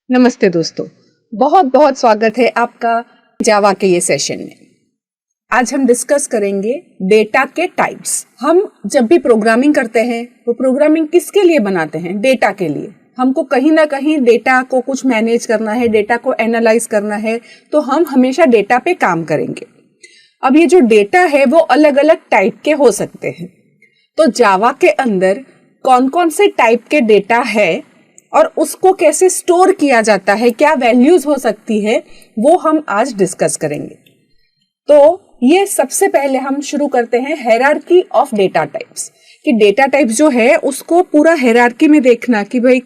नमस्ते दोस्तों, बहुत बहुत स्वागत है आपका जावा के ये सेशन में। आज हम डिस्कस करेंगे डेटा के टाइप्स। हम जब भी प्रोग्रामिंग करते हैं वो प्रोग्रामिंग किसके लिए बनाते हैं? डेटा के लिए। हमको कहीं ना कहीं डेटा को कुछ मैनेज करना है, डेटा को एनालाइज करना है, तो हम हमेशा डेटा पे काम करेंगे। अब ये जो डेटा है वो अलग अलग टाइप के हो सकते हैं। तो जावा के अंदर कौन कौन से टाइप के डेटा है और उसको कैसे स्टोर किया जाता है, क्या वैल्यूज हो सकती है, वो हम आज डिस्कस करेंगे। तो ये सबसे पहले हम शुरू करते हैं हायरार्की ऑफ डेटा टाइप्स, कि डेटा टाइप्स जो है उसको पूरा हायरार्की में देखना कि भाई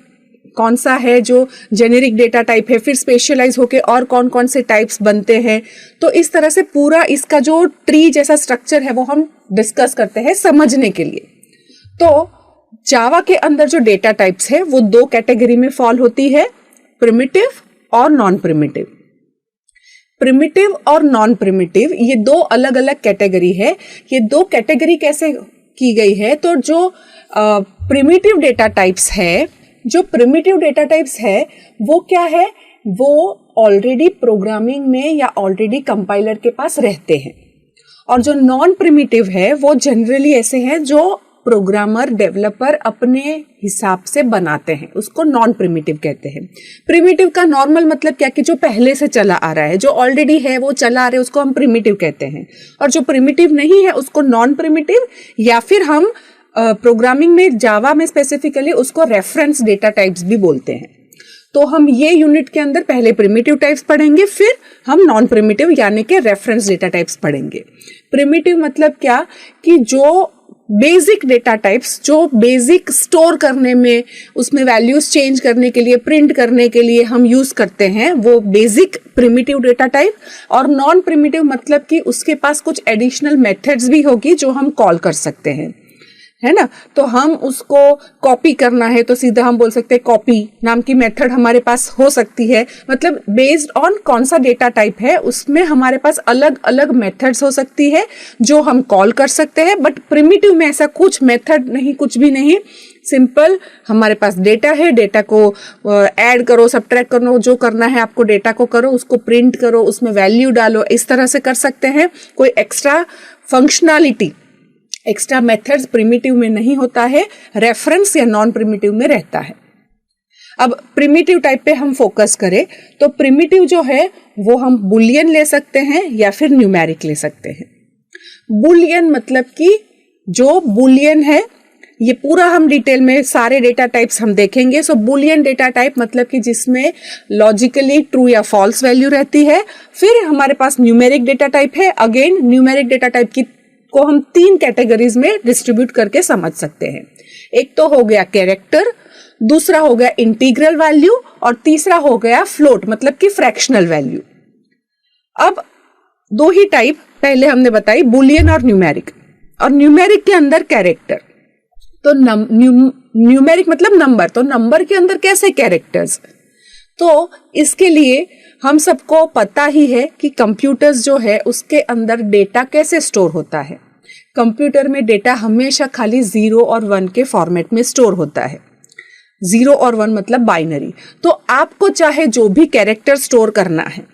कौन सा है जो जेनेरिक डेटा टाइप है, फिर स्पेशलाइज होके और कौन कौन से टाइप्स बनते हैं। तो इस तरह से पूरा इसका जो ट्री जैसा स्ट्रक्चर है वो हम डिस्कस करते हैं समझने के लिए। तो जावा के अंदर जो डेटा टाइप्स है वो दो कैटेगरी में फॉल होती है, प्रिमिटिव और नॉन प्रिमिटिव। प्रिमिटिव और नॉन प्रिमिटिव ये दो अलग अलग कैटेगरी है। ये दो कैटेगरी कैसे की गई है? तो जो प्रिमिटिव डेटा टाइप्स है, वो क्या है? वो ऑलरेडी प्रोग्रामिंग में या ऑलरेडी कंपाइलर के पास रहते हैं। और जो नॉन प्रिमिटिव है वो जनरली ऐसे हैं जो प्रोग्रामर डेवलपर अपने हिसाब से बनाते हैं, उसको नॉन प्रिमिटिव कहते हैं। प्रिमिटिव का नॉर्मल मतलब क्या कि जो पहले से चला आ रहा है, जो ऑलरेडी है वो चला आ रहा है, उसको हम प्रिमिटिव कहते हैं। और जो प्रिमिटिव नहीं है उसको नॉन प्रिमिटिव, या फिर हम प्रोग्रामिंग में जावा में स्पेसिफिकली उसको रेफरेंस डेटा टाइप्स भी बोलते हैं। तो हम ये यूनिट के अंदर पहले प्रिमिटिव टाइप्स पढ़ेंगे, फिर हम नॉन प्रिमिटिव यानी कि रेफरेंस डेटा टाइप्स पढ़ेंगे। प्रिमिटिव मतलब क्या कि जो बेसिक डेटा टाइप्स, जो बेसिक स्टोर करने में, उसमें वैल्यूज चेंज करने के लिए, प्रिंट करने के लिए हम यूज करते हैं, वो बेसिक प्रिमिटिव डेटा टाइप। और नॉन प्रिमिटिव मतलब कि उसके पास कुछ एडिशनल मेथड्स भी होगी जो हम कॉल कर सकते हैं, है ना। तो हम उसको कॉपी करना है तो सीधा हम बोल सकते हैं कॉपी नाम की मेथड हमारे पास हो सकती है। मतलब बेस्ड ऑन कौन सा डेटा टाइप है उसमें हमारे पास अलग अलग मेथड्स हो सकती है जो हम कॉल कर सकते हैं। बट प्रिमिटिव में ऐसा कुछ मेथड नहीं, कुछ भी नहीं। सिंपल हमारे पास डेटा है, डेटा को ऐड करो, सबट्रैक्ट करो, जो करना है आपको डेटा को करो, उसको प्रिंट करो, उसमें वैल्यू डालो, इस तरह से कर सकते हैं। कोई extra functionality, extra methods primitive में नहीं होता है, रेफरेंस या नॉन प्रिमिटिव में रहता है। अब प्रिमिटिव टाइप पे हम फोकस करें तो प्रिमिटिव जो है वो हम बुलियन ले सकते हैं या फिर न्यूमेरिक ले सकते हैं। बुलियन मतलब कि जो बुलियन है, ये पूरा हम डिटेल में सारे डेटा टाइप्स हम देखेंगे। सो बुलियन डेटा टाइप मतलब कि जिसमें लॉजिकली ट्रू या फॉल्स वैल्यू रहती है। फिर हमारे पास न्यूमेरिक डेटा टाइप है। अगेन न्यूमेरिक डेटा टाइप की को हम तीन कैटेगरीज में डिस्ट्रीब्यूट करके समझ सकते हैं। एक तो हो गया कैरेक्टर, दूसरा हो गया इंटीग्रल वैल्यू, और तीसरा हो गया फ्लोट मतलब कि फ्रैक्शनल वैल्यू। अब दो ही टाइप पहले हमने बताई, बुलियन और न्यूमेरिक। और न्यूमेरिक के अंदर कैरेक्टर, तो न्यूमेरिक मतलब नंबर, तो नंबर के अंदर कैसे कैरेक्टर्स? तो इसके लिए हम सबको पता ही है कि कंप्यूटर्स जो है उसके अंदर डेटा कैसे स्टोर होता है। कंप्यूटर में डेटा हमेशा खाली 0 और 1 के फॉर्मेट में स्टोर होता है। 0 और 1 मतलब बाइनरी। तो आपको चाहे जो भी कैरेक्टर स्टोर करना है,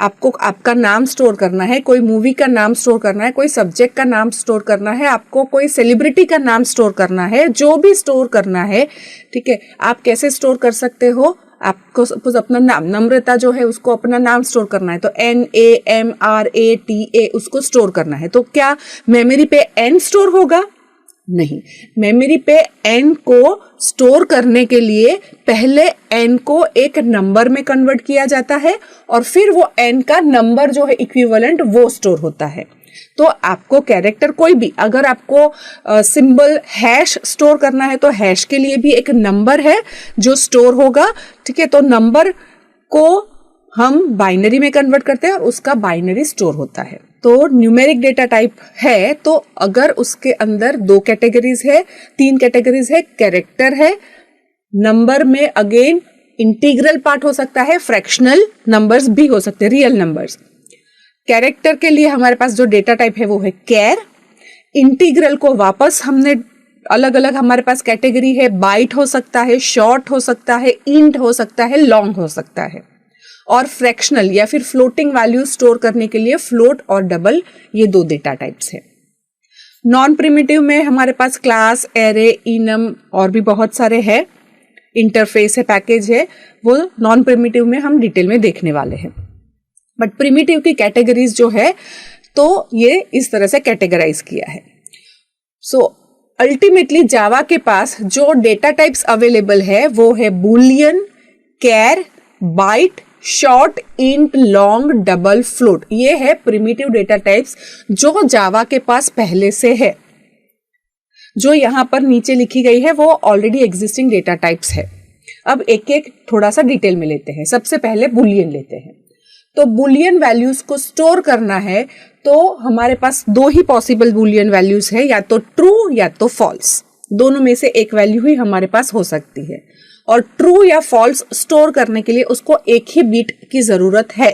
आपको आपका नाम स्टोर करना है, कोई मूवी का नाम स्टोर करना है, कोई सब्जेक्ट का नाम स्टोर करना है, आपको कोई सेलिब्रिटी का नाम स्टोर करना है, जो भी स्टोर करना है, ठीक है। आप कैसे स्टोर कर सकते हो? आपको सपोज अपना नाम, नम्रता जो है उसको अपना नाम स्टोर करना है तो NAMRATA उसको स्टोर करना है। तो क्या मेमोरी पे N स्टोर होगा? नहीं। मेमोरी पे N को स्टोर करने के लिए पहले N को एक नंबर में कन्वर्ट किया जाता है और फिर वो N का नंबर जो है इक्विवेलेंट वो स्टोर होता है। तो आपको कैरेक्टर कोई भी, अगर आपको सिंबल हैश स्टोर करना है तो हैश के लिए भी एक नंबर है जो स्टोर होगा, ठीक है। तो नंबर को हम बाइनरी में कन्वर्ट करते हैं और उसका बाइनरी स्टोर होता है। तो न्यूमेरिक डेटा टाइप है तो अगर उसके अंदर दो कैटेगरीज है, तीन कैटेगरीज है, कैरेक्टर है, नंबर में अगेन इंटीग्रल पार्ट हो सकता है, फ्रैक्शनल नंबर्स भी हो सकते हैं, रियल नंबर्स। कैरेक्टर के लिए हमारे पास जो डेटा टाइप है वो है कैर। इंटीग्रल को वापस हमने अलग अलग हमारे पास कैटेगरी है, बाइट हो सकता है, शॉर्ट हो सकता है, इंट हो सकता है, लॉन्ग हो सकता है। और फ्रैक्शनल या फिर फ्लोटिंग वैल्यू स्टोर करने के लिए फ्लोट और डबल, ये 2 डेटा टाइप्स है। नॉन प्रिमिटिव में हमारे पास क्लास, एरे, इनम और भी बहुत सारे हैं, इंटरफेस है, पैकेज है, वो नॉन प्रिमिटिव में हम डिटेल में देखने वाले हैं। बट प्रिमिटिव की कैटेगरीज जो है तो ये इस तरह से कैटेगराइज किया है। सो अल्टीमेटली जावा के पास जो डेटा टाइप्स अवेलेबल है वो है boolean, char, byte, short, int, long, double, float. ये है प्रिमिटिव डेटा टाइप्स जो जावा के पास पहले से है। जो यहां पर नीचे लिखी गई है वो ऑलरेडी एग्जिस्टिंग डेटा टाइप्स है। अब एक एक थोड़ा सा डिटेल में लेते हैं। सबसे पहले बूलियन लेते हैं। तो बूलियन वैल्यूज को स्टोर करना है तो हमारे पास 2 ही पॉसिबल बूलियन वैल्यूज है, या तो ट्रू या तो फॉल्स। दोनों में से एक वैल्यू ही हमारे पास हो सकती है। और ट्रू या फॉल्स स्टोर करने के लिए उसको एक ही बिट की जरूरत है,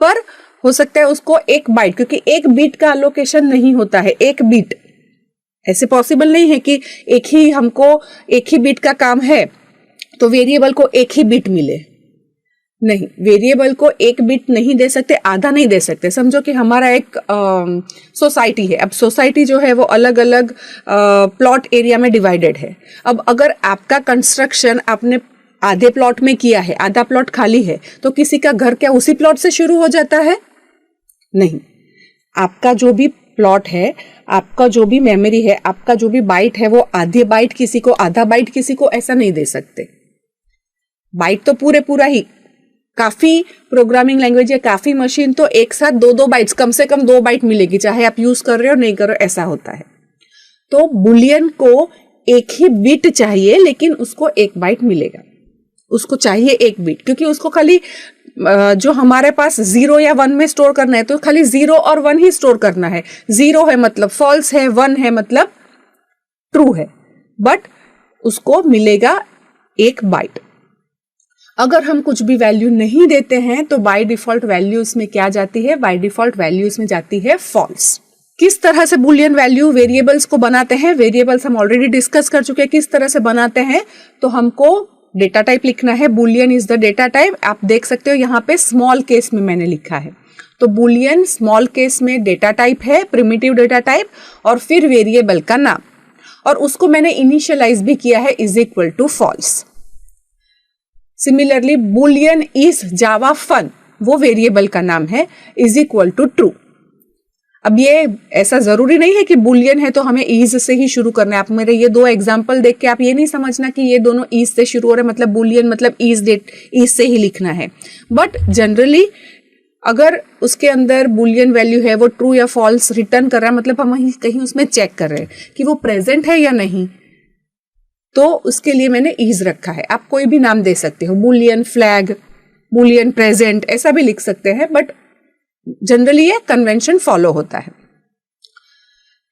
पर हो सकता है उसको 1 बाइट, क्योंकि 1 बिट का अलोकेशन नहीं होता है। 1 बिट ऐसे पॉसिबल नहीं है कि एक ही बिट का काम है तो वेरिएबल को 1 ही बिट मिले। नहीं, वेरिएबल को 1 बिट नहीं दे सकते, आधा नहीं दे सकते। समझो कि हमारा एक सोसाइटी है। अब सोसाइटी जो है वो अलग अलग प्लॉट एरिया में डिवाइडेड है। अब अगर आपका कंस्ट्रक्शन आपने आधे प्लॉट में किया है, आधा प्लॉट खाली है, तो किसी का घर क्या उसी प्लॉट से शुरू हो जाता है? नहीं, आपका जो भी प्लॉट है, आपका जो भी मेमोरी है, आपका जो भी बाइट है, वो आधे बाइट किसी को, आधा बाइट किसी को, ऐसा नहीं दे सकते। बाइट तो पूरा ही। काफी प्रोग्रामिंग लैंग्वेज या काफी मशीन तो एक साथ 2-2 बाइट्स, कम से कम 2 बाइट मिलेगी, चाहे आप यूज कर रहे हो नहीं कर रहे हो, ऐसा होता है। तो बुलियन को 1 ही बिट चाहिए, लेकिन उसको 1 बाइट मिलेगा। उसको चाहिए 1 बिट, क्योंकि उसको खाली जो हमारे पास 0 या 1 में स्टोर करना है तो खाली 0 और 1 ही स्टोर करना है। 0 है मतलब फॉल्स है, 1 है मतलब ट्रू है, बट उसको मिलेगा 1 बाइट। अगर हम कुछ भी वैल्यू नहीं देते हैं तो बाय डिफॉल्ट वैल्यू इसमें क्या जाती है? बाय डिफॉल्ट वैल्यू इसमें जाती है फॉल्स। किस तरह से बुलियन वैल्यू वेरिएबल्स को बनाते हैं? वेरिएबल्स हम ऑलरेडी डिस्कस कर चुके हैं किस तरह से बनाते हैं। तो हमको डेटा टाइप लिखना है। Boolean is the data type. आप देख सकते हो यहाँ पे स्मॉल केस में मैंने लिखा है। तो बुलियन स्मॉल केस में डेटा टाइप है, प्रिमिटिव डेटा टाइप, और फिर वेरिएबल का नाम, और उसको मैंने इनिशियलाइज भी किया है is equal to false. Similarly boolean is Java fun, वो वेरिएबल का नाम है, इज इक्वल टू ट्रू। अब ये ऐसा जरूरी नहीं है कि बुलियन है तो हमें इज से ही शुरू करना है। आप मेरे ये 2 एग्जांपल देख के आप ये नहीं समझना कि ये दोनों इज से शुरू हो रहे, मतलब बुलियन मतलब इज से ही लिखना है। बट जनरली अगर उसके अंदर बुलियन वैल्यू है, वो ट्रू या फॉल्स रिटर्न कर रहा है, मतलब हम कहीं उसमें चेक कर रहे हैं कि वो प्रेजेंट है या नहीं, तो उसके लिए मैंने इज रखा है। आप कोई भी नाम दे सकते हो, बुलियन फ्लैग, बुलियन प्रेजेंट, ऐसा भी लिख सकते हैं, बट जनरली ये कन्वेंशन फॉलो होता है।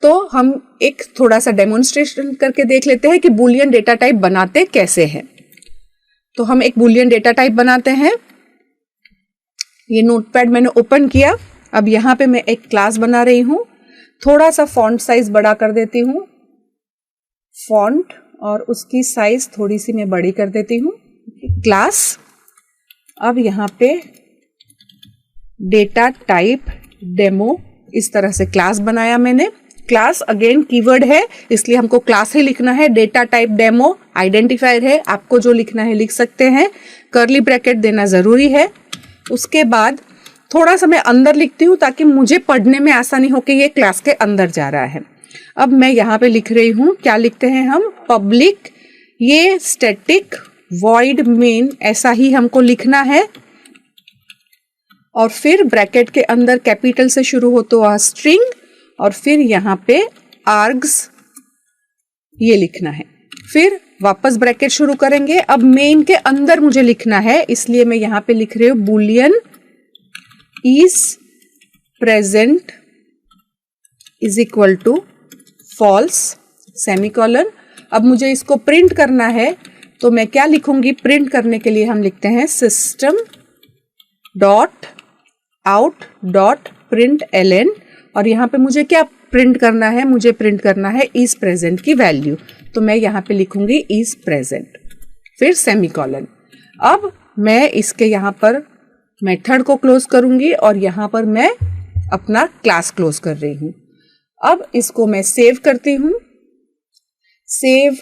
तो हम एक थोड़ा सा डेमोन्स्ट्रेशन करके देख लेते हैं कि बुलियन डेटा टाइप बनाते कैसे हैं। तो हम एक बुलियन डेटा टाइप बनाते हैं। ये नोटपैड मैंने ओपन किया। अब यहाँ पे मैं एक क्लास बना रही हूँ। थोड़ा सा फॉन्ट साइज बड़ा कर देती हूँ, फॉन्ट, और उसकी साइज थोड़ी सी मैं बड़ी कर देती हूँ, क्लास। अब यहाँ पे डेटा टाइप डेमो, इस तरह से क्लास बनाया मैंने। क्लास अगेन कीवर्ड है, इसलिए हमको क्लास ही लिखना है। डेटा टाइप डेमो आइडेंटिफायर है, आपको जो लिखना है लिख सकते हैं। कर्ली ब्रैकेट देना जरूरी है। उसके बाद थोड़ा सा मैं अंदर लिखती हूँ ताकि मुझे पढ़ने में आसानी हो कि ये क्लास के अंदर जा रहा है। अब मैं यहाँ पे लिख रही हूँ, क्या लिखते हैं हम? पब्लिक, ये स्टैटिक वॉइड मेन, ऐसा ही हमको लिखना है। और फिर ब्रैकेट के अंदर कैपिटल से शुरू हो तो स्ट्रिंग, और फिर यहाँ पे आर्ग्स, ये लिखना है। फिर वापस ब्रैकेट शुरू करेंगे। अब मेन के अंदर मुझे लिखना है, इसलिए मैं यहाँ पे लिख रही हूँ boolean is present is equal to false, semicolon. अब मुझे इसको प्रिंट करना है तो मैं क्या लिखूंगी? प्रिंट करने के लिए हम लिखते हैं system dot out dot print ln, और यहाँ पे मुझे क्या प्रिंट करना है, मुझे प्रिंट करना है इज प्रेजेंट की वैल्यू, तो मैं यहाँ पे लिखूंगी इज प्रेजेंट, फिर सेमीकोलन। अब मैं इसके यहाँ पर मेथड को क्लोज करूंगी और यहाँ पर मैं अपना क्लास क्लोज कर रही हूँ। अब इसको मैं सेव करती हूँ। सेव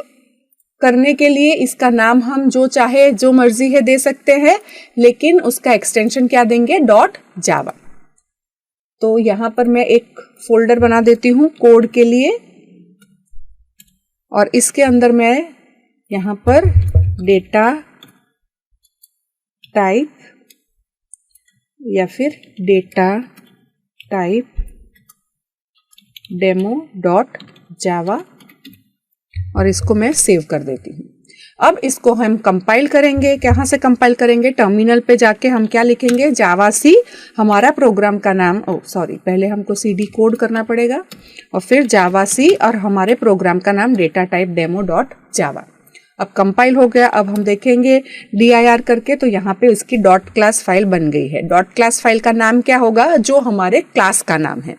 करने के लिए इसका नाम हम जो चाहे जो मर्जी है दे सकते हैं, लेकिन उसका एक्सटेंशन क्या देंगे, .java। तो यहां पर मैं एक फोल्डर बना देती हूं कोड के लिए और इसके अंदर मैं यहां पर डेटा टाइप या फिर डेटा टाइप demo.java और इसको मैं सेव कर देती हूँ। अब इसको हम कंपाइल करेंगे। कहाँ से कंपाइल करेंगे, टर्मिनल पे जाके हम क्या लिखेंगे, जावा-सी हमारा प्रोग्राम का नाम, पहले हमको cd कोड करना पड़ेगा और फिर जावा-सी और हमारे प्रोग्राम का नाम डेटा टाइप demo.java। अब कंपाइल हो गया। अब हम देखेंगे dir करके, तो यहाँ पे इसकी डॉट क्लास फाइल बन गई है। डॉट क्लास फाइल का नाम क्या होगा, जो हमारे क्लास का नाम है।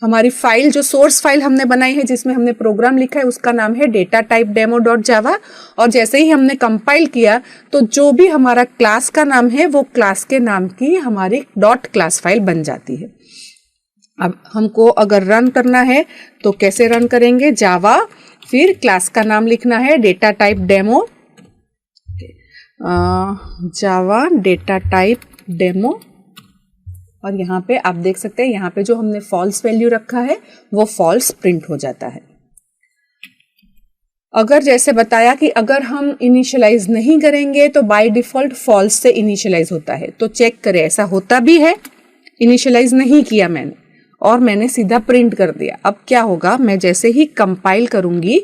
हमारी फाइल जो सोर्स फाइल हमने बनाई है जिसमें हमने प्रोग्राम लिखा है उसका नाम है डेटा टाइप demo.java और जैसे ही हमने कंपाइल किया तो जो भी हमारा क्लास का नाम है वो क्लास के नाम की हमारी डॉट क्लास फाइल बन जाती है। अब हमको अगर रन करना है तो कैसे रन करेंगे, जावा फिर क्लास का नाम लिखना है डेटा टाइप डेमो, जावा डेटा टाइप डेमो और यहाँ पे आप देख सकते हैं यहाँ पे जो हमने फॉल्स वैल्यू रखा है वो फॉल्स प्रिंट हो जाता है। अगर जैसे बताया कि अगर हम इनिशियलाइज नहीं करेंगे तो बाय डिफॉल्ट फॉल्स से इनिशियलाइज होता है, तो चेक करें ऐसा होता भी है। इनिशियलाइज नहीं किया मैंने और मैंने सीधा प्रिंट कर दिया। अब क्या होगा, मैं जैसे ही कंपाइल करूंगी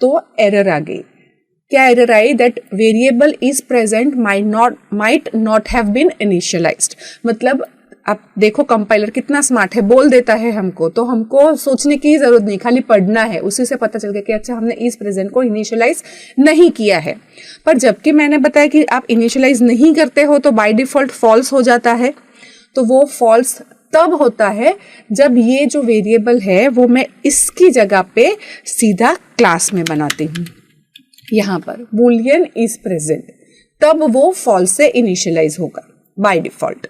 तो एरर आ गई। क्या एरर आई, that variable is present might not have been initialized. मतलब आप देखो कंपाइलर कितना स्मार्ट है, बोल देता है हमको, तो हमको सोचने की जरूरत नहीं, खाली पढ़ना है, उसी से पता चल गया कि अच्छा हमने इज प्रेजेंट को इनिशियलाइज नहीं किया है। पर जबकि मैंने बताया कि आप इनिशियलाइज नहीं करते हो तो बाय डिफॉल्ट फॉल्स हो जाता है। तो वो फॉल्स तब होता है जब ये जो वेरिएबल है वो मैं इसकी जगह पे सीधा क्लास में बनाती हूँ, यहाँ पर बूलियन इज प्रेजेंट, तब वो फॉल्स से इनिशियलाइज होगा बाय डिफॉल्ट।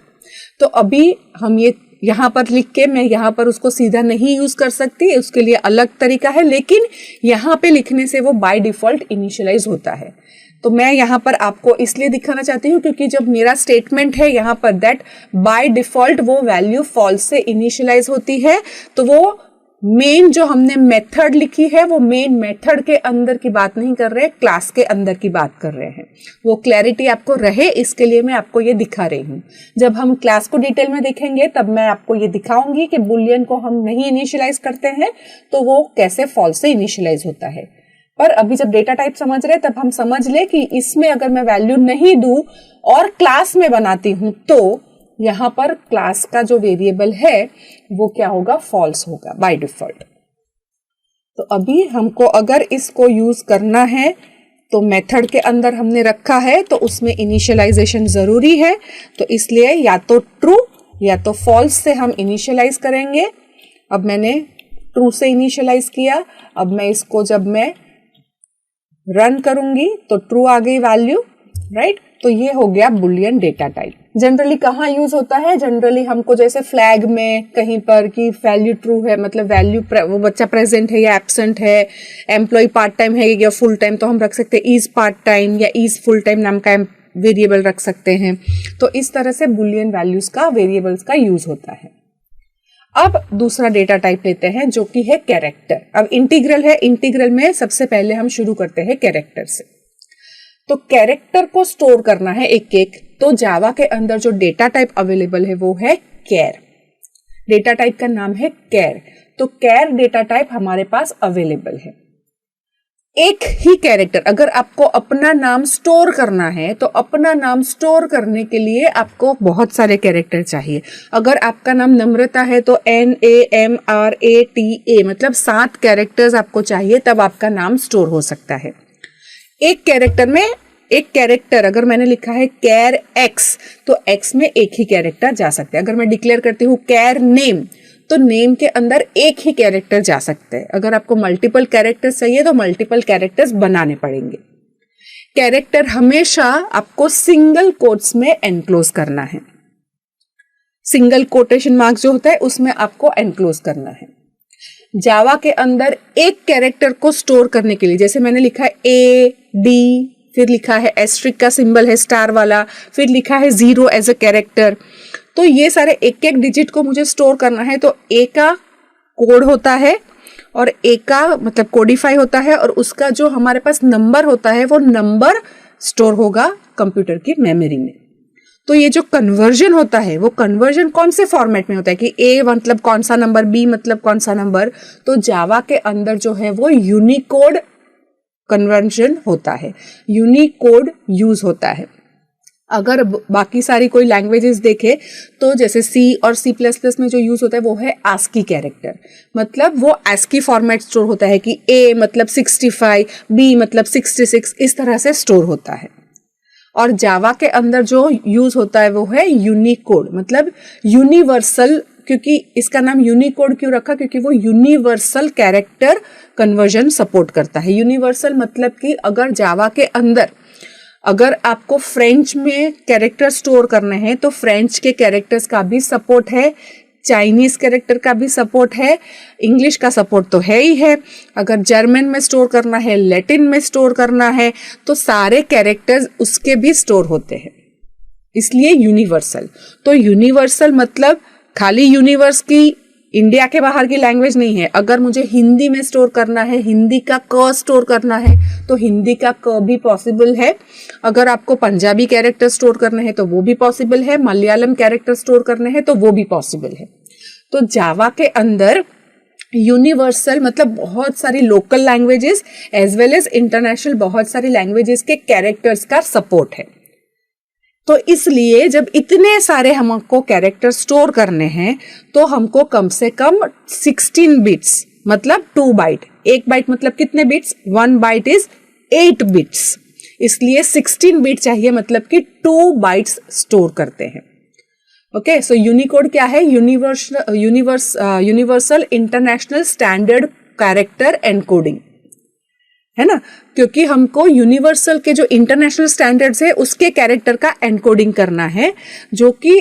तो अभी हम ये यहाँ पर लिख के मैं यहाँ पर उसको सीधा नहीं यूज कर सकती, उसके लिए अलग तरीका है, लेकिन यहाँ पे लिखने से वो बाय डिफॉल्ट इनिशियलाइज होता है। तो मैं यहाँ पर आपको इसलिए दिखाना चाहती हूँ क्योंकि जब मेरा स्टेटमेंट है यहाँ पर दैट बाय डिफॉल्ट वो वैल्यू फॉल्स से इनिशियलाइज होती है, तो वो मेन जो हमने मेथड लिखी है वो मेन मेथड के अंदर की बात नहीं कर रहे, क्लास के अंदर की बात कर रहे हैं। वो क्लैरिटी आपको रहे इसके लिए मैं आपको ये दिखा रही हूँ। जब हम क्लास को डिटेल में देखेंगे तब मैं आपको ये दिखाऊंगी कि बुलियन को हम नहीं इनिशियलाइज करते हैं तो वो कैसे फॉल्स से इनिशियलाइज होता है। पर अभी जब डेटा टाइप समझ रहे तब हम समझ ले कि इसमें अगर मैं वैल्यू नहीं दूं और क्लास में बनाती हूं तो यहाँ पर क्लास का जो वेरिएबल है वो क्या होगा, फॉल्स होगा बाय डिफॉल्ट। तो अभी हमको अगर इसको यूज करना है तो मेथड के अंदर हमने रखा है तो उसमें इनिशियलाइजेशन जरूरी है, तो इसलिए या तो ट्रू या तो फॉल्स से हम इनिशियलाइज करेंगे। अब मैंने ट्रू से इनिशियलाइज किया, अब मैं इसको जब मैं रन करूंगी तो ट्रू आ गई वैल्यू, राइट। तो ये हो गया बुलियन डेटा टाइप। जनरली कहाँ यूज होता है, जनरली हमको जैसे फ्लैग में कहीं पर कि वैल्यू ट्रू है, मतलब वैल्यू वो बच्चा प्रेजेंट है या एब्सेंट है, एम्प्लॉय पार्ट टाइम है या फुल टाइम, तो हम रख सकते हैं इज पार्ट टाइम या इज फुल टाइम नाम का वेरिएबल रख सकते हैं। तो इस तरह से बुलियन वैल्यूज का वेरिएबल्स का यूज होता है। अब दूसरा डेटा टाइप लेते हैं जो कि है कैरेक्टर। अब इंटीग्रल है, इंटीग्रल में सबसे पहले हम शुरू करते हैं कैरेक्टर से। तो कैरेक्टर को स्टोर करना है एक एक, तो जावा के अंदर जो डेटा टाइप अवेलेबल है वो है कैर। डेटा टाइप का नाम है कैर, तो कैर डेटा टाइप हमारे पास अवेलेबल है। एक ही कैरेक्टर, अगर आपको अपना नाम स्टोर करना है तो अपना नाम स्टोर करने के लिए आपको बहुत सारे कैरेक्टर चाहिए। अगर आपका नाम नम्रता है तो NAMRATA, मतलब 7 कैरेक्टर्स आपको चाहिए, तब आपका नाम स्टोर हो सकता है। एक कैरेक्टर में एक कैरेक्टर, अगर मैंने लिखा है कैर एक्स तो एक्स में एक ही कैरेक्टर जा सकता है। अगर मैं डिक्लेयर करती हूँ कैर नेम तो नेम के अंदर एक ही कैरेक्टर जा सकते हैं। अगर आपको मल्टीपल कैरेक्टर्स चाहिए तो मल्टीपल कैरेक्टर्स बनाने पड़ेंगे। कैरेक्टर हमेशा आपको सिंगल कोट्स में एनक्लोज करना है। सिंगल कोटेशन मार्क्स जो होता है उसमें आपको एनक्लोज करना है। जावा के अंदर एक कैरेक्टर को स्टोर करने के लिए, जैसे मैंने लिखा है ए डी, फिर लिखा है एस्ट्रिक का सिंबल है स्टार वाला, फिर लिखा है 0 एज अ कैरेक्टर, तो ये सारे एक एक डिजिट को मुझे स्टोर करना है। तो ए का कोड होता है और ए का मतलब कोडिफाई होता है, और उसका जो हमारे पास नंबर होता है वो नंबर स्टोर होगा कंप्यूटर की मेमोरी में। तो ये जो कन्वर्जन होता है वो कन्वर्जन कौन से फॉर्मेट में होता है कि ए मतलब कौन सा नंबर, बी मतलब कौन सा नंबर, तो जावा के अंदर जो है वो यूनिकोड कन्वर्जन होता है, यूनिकोड यूज होता है। अगर बाकी सारी कोई लैंग्वेजेस देखे तो जैसे सी और सी प्लस प्लस में जो यूज होता है वो है आस्की कैरेक्टर, मतलब वो आस्की फॉर्मेट स्टोर होता है कि ए मतलब 65, बी मतलब 66, इस तरह से स्टोर होता है। और जावा के अंदर जो यूज होता है वो है यूनिकोड, मतलब यूनिवर्सल। क्योंकि इसका नाम यूनिकोड क्यों रखा, क्योंकि वो यूनिवर्सल कैरेक्टर कन्वर्जन सपोर्ट करता है। यूनिवर्सल मतलब कि अगर जावा के अंदर अगर आपको फ्रेंच में कैरेक्टर स्टोर करने हैं तो फ्रेंच के कैरेक्टर्स का भी सपोर्ट है, चाइनीज कैरेक्टर का भी सपोर्ट है, इंग्लिश का सपोर्ट तो है ही है। अगर जर्मन में स्टोर करना है, लैटिन में स्टोर करना है, तो सारे कैरेक्टर्स उसके भी स्टोर होते हैं, इसलिए यूनिवर्सल। तो यूनिवर्सल मतलब खाली यूनिवर्स की इंडिया के बाहर की लैंग्वेज नहीं है। अगर मुझे हिंदी में स्टोर करना है, हिंदी का क स्टोर करना है तो हिंदी का क भी पॉसिबल है। अगर आपको पंजाबी कैरेक्टर स्टोर करने हैं तो वो भी पॉसिबल है, मलयालम कैरेक्टर स्टोर करने हैं तो वो भी पॉसिबल है। तो जावा के अंदर यूनिवर्सल मतलब बहुत सारी local languages as well as international बहुत सारी लैंग्वेजेस के कैरेक्टर्स का सपोर्ट है। तो इसलिए जब इतने सारे हमको कैरेक्टर स्टोर करने हैं तो हमको कम से कम 16 बिट्स मतलब 2 बाइट, 1 बाइट मतलब कितने बिट्स, 1 बाइट इज 8 बिट्स, इसलिए 16 बिट चाहिए, मतलब कि 2 बाइट्स स्टोर करते हैं। ओके, सो यूनिकोड क्या है, universal international standard character encoding, है ना, क्योंकि हमको यूनिवर्सल के जो इंटरनेशनल स्टैंडर्ड्स है उसके कैरेक्टर का एनकोडिंग करना है, जो कि